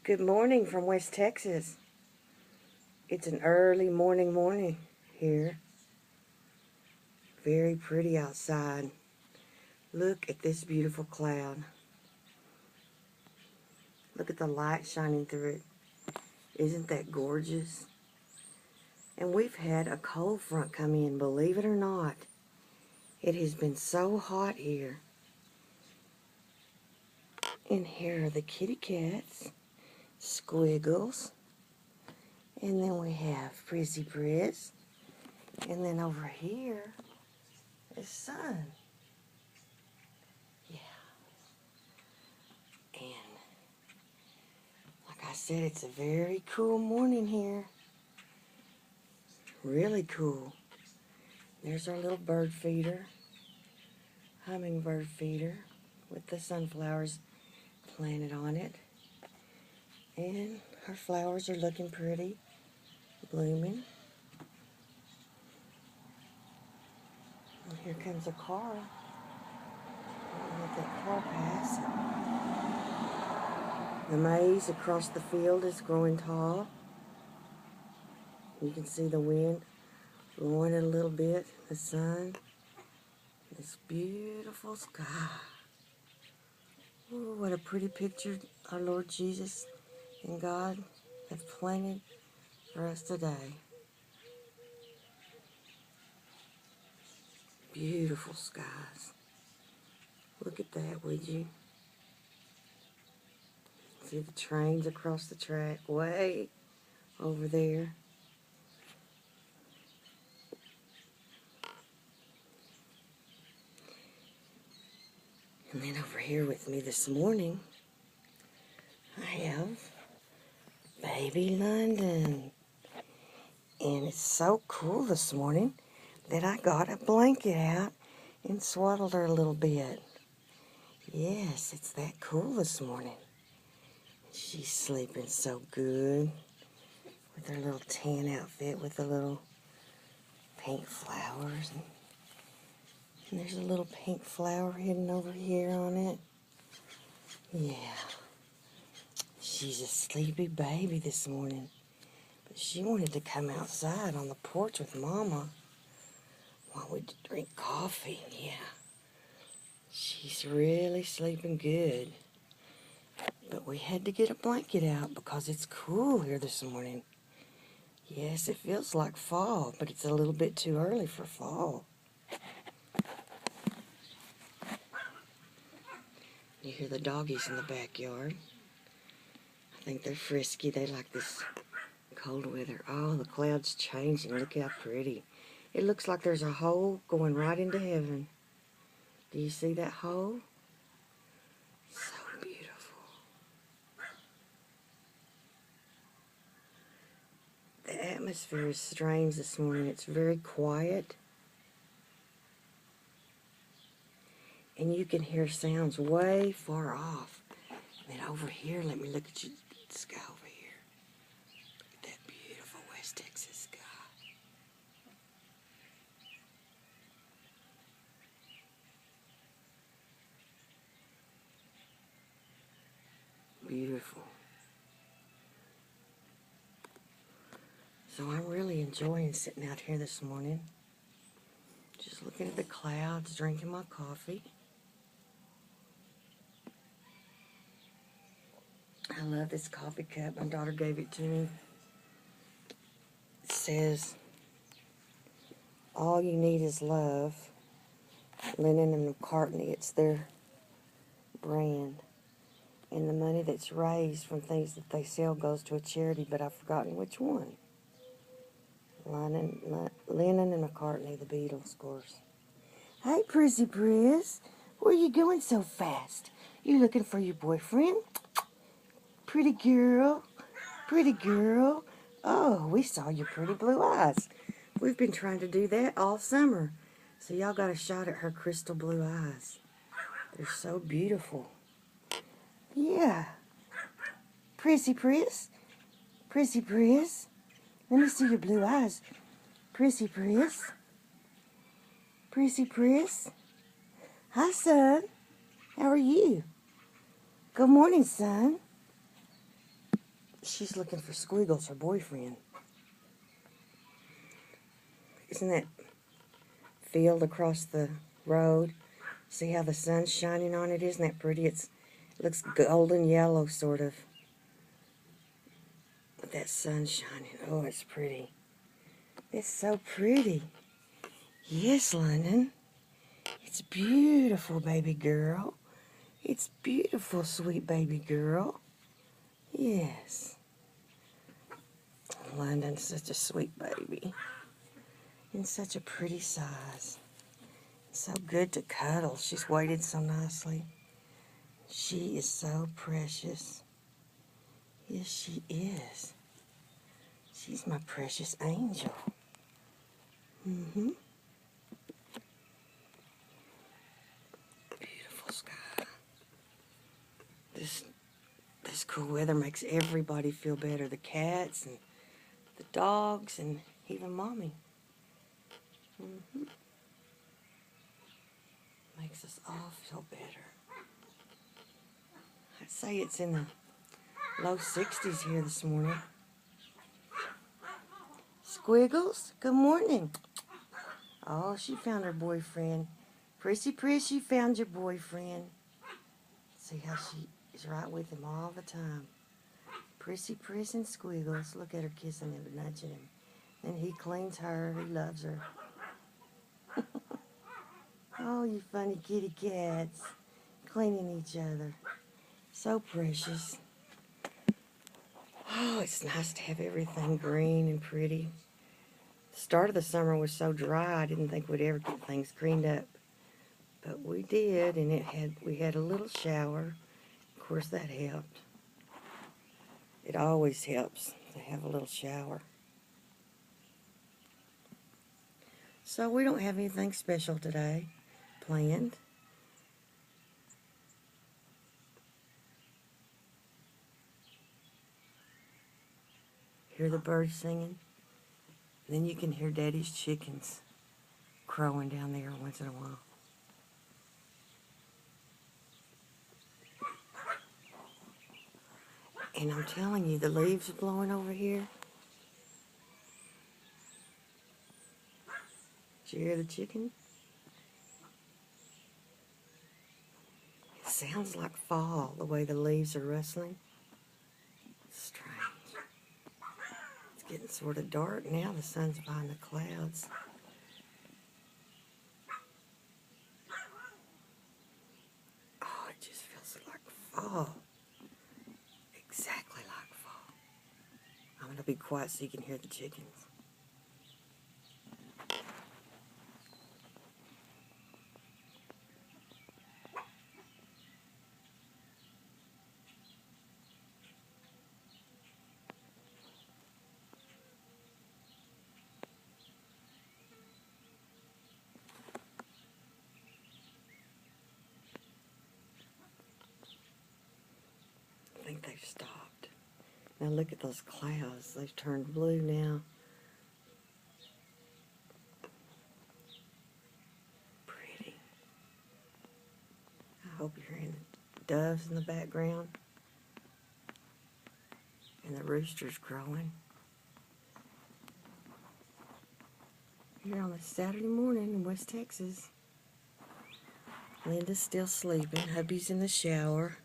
Good morning from West Texas. It's an early morning here. Very pretty outside. Look at this beautiful cloud. Look at the light shining through it. Isn't that gorgeous? And we've had a cold front come in, believe it or not. It has been so hot here. And here are the kitty cats, Squiggles. And then we have Prissy, and then over here is Sun. Yeah. And like I said, it's a very cool morning here. Really cool. There's our little bird feeder, hummingbird feeder with the sunflowers planted on it. And our flowers are looking pretty, blooming. And here comes a car. I'll let that car pass. The maize across the field is growing tall. You can see the wind blowing it a little bit, the sun, this beautiful sky. Ooh, what a pretty picture our Lord Jesus and God have planted for us today. Beautiful skies. Look at that, would you? See the trains across the track way over there. And then over here with me this morning, I have baby London. And it's so cool this morning that I got a blanket out and swaddled her a little bit. Yes, it's that cool this morning. She's sleeping so good with her little tan outfit with the little pink flowers. And there's a little pink flower hidden over here on it. Yeah. She's a sleepy baby this morning. But she wanted to come outside on the porch with Mama while we drink coffee. Yeah. She's really sleeping good. But we had to get a blanket out because it's cool here this morning. Yes, it feels like fall, but it's a little bit too early for fall. You hear the doggies in the backyard. I think they're frisky. They like this cold weather. Oh, the cloud's changing. Look how pretty. It looks like there's a hole going right into heaven. Do you see that hole? So beautiful. The atmosphere is strange this morning. It's very quiet. And you can hear sounds way far off. And then over here, let me look at you, the sky over here. Look at that beautiful West Texas sky. Beautiful. So I'm really enjoying sitting out here this morning. Just looking at the clouds, drinking my coffee. I love this coffee cup. My daughter gave it to me. It says, "All you need is love." Lennon and McCartney, it's their brand. And the money that's raised from things that they sell goes to a charity, but I've forgotten which one. Lennon and McCartney, the Beatles, of course. Hey, Prissy, where you going so fast? You looking for your boyfriend? Pretty girl, pretty girl. Oh, we saw your pretty blue eyes. We've been trying to do that all summer. So y'all got a shot at her crystal blue eyes. They're so beautiful. Yeah. Prissy, Prissy, let me see your blue eyes. Prissy, Hi, son. How are you? Good morning, son. She's looking for Squiggles, her boyfriend. Isn't that field across the road? See how the sun's shining on it? Isn't that pretty? It looks golden yellow, sort of. With that sun shining. Oh, it's pretty. It's so pretty. Yes, London. It's beautiful, baby girl. It's beautiful, sweet baby girl. Yes. London's such a sweet baby. And such a pretty size. So good to cuddle. She's weighted so nicely. She is so precious. Yes, she is. She's my precious angel. Mm-hmm. Beautiful sky. This cool weather makes everybody feel better. The cats and the dogs and even Mommy. Mm-hmm. Makes us all feel better. I'd say it's in the low 60s here this morning. Squiggles, good morning. Oh, she found her boyfriend. Prissy, you found your boyfriend. See how she is right with him all the time. Prissy, and Squiggles. Look at her kissing him and nudging him. Then he cleans her. He loves her. Oh, you funny kitty cats. Cleaning each other. So precious. Oh, it's nice to have everything green and pretty. The start of the summer was so dry, I didn't think we'd ever get things cleaned up. But we did, and we had a little shower. Of course, that helped. It always helps to have a little shower. So we don't have anything special today planned. Hear the birds singing? Then you can hear Daddy's chickens crowing down there once in a while. And I'm telling you, the leaves are blowing over here. Did you hear the chicken? It sounds like fall, the way the leaves are rustling. It's strange. It's getting sort of dark now. The sun's behind the clouds. Oh, it just feels like fall. Exactly like fall. I'm going to be quiet so you can hear the chickens. I think they've stopped. Now look at those clouds. They've turned blue now. Pretty. I hope you're hearing the doves in the background. And the rooster's crowing. Here on a Saturday morning in West Texas. Linda's still sleeping. Hubby's in the shower.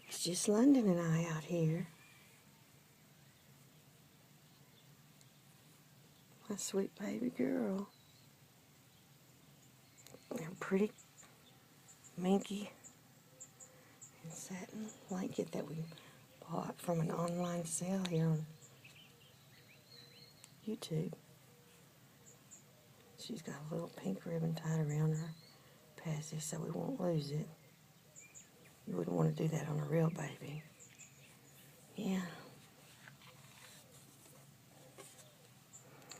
It's just London and I out here. My sweet baby girl. And a pretty minky and satin blanket that we bought from an online sale here on YouTube. She's got a little pink ribbon tied around her passy so we won't lose it. You wouldn't want to do that on a real baby. Yeah.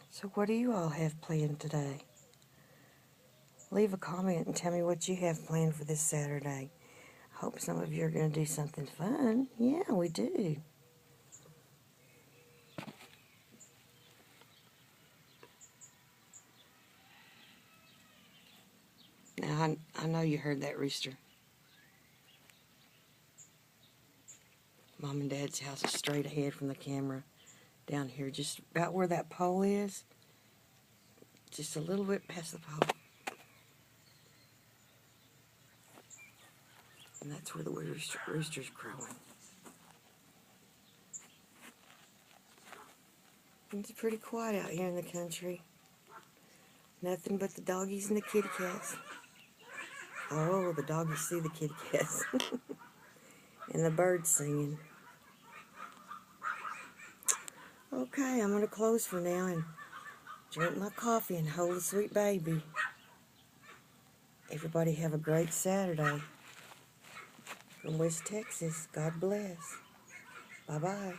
So what do you all have planned today? Leave a comment and tell me what you have planned for this Saturday. I hope some of you are going to do something fun. Yeah, we do. Now, I know you heard that rooster. Mom and Dad's house is straight ahead from the camera. Down here, just about where that pole is. Just a little bit past the pole. And that's where the rooster's crowing. It's pretty quiet out here in the country. Nothing but the doggies and the kitty cats. Oh, the doggies see the kitty cats. And the birds singing. Okay, I'm going to close for now and drink my coffee and hold the sweet baby. Everybody have a great Saturday. From West Texas, God bless. Bye-bye.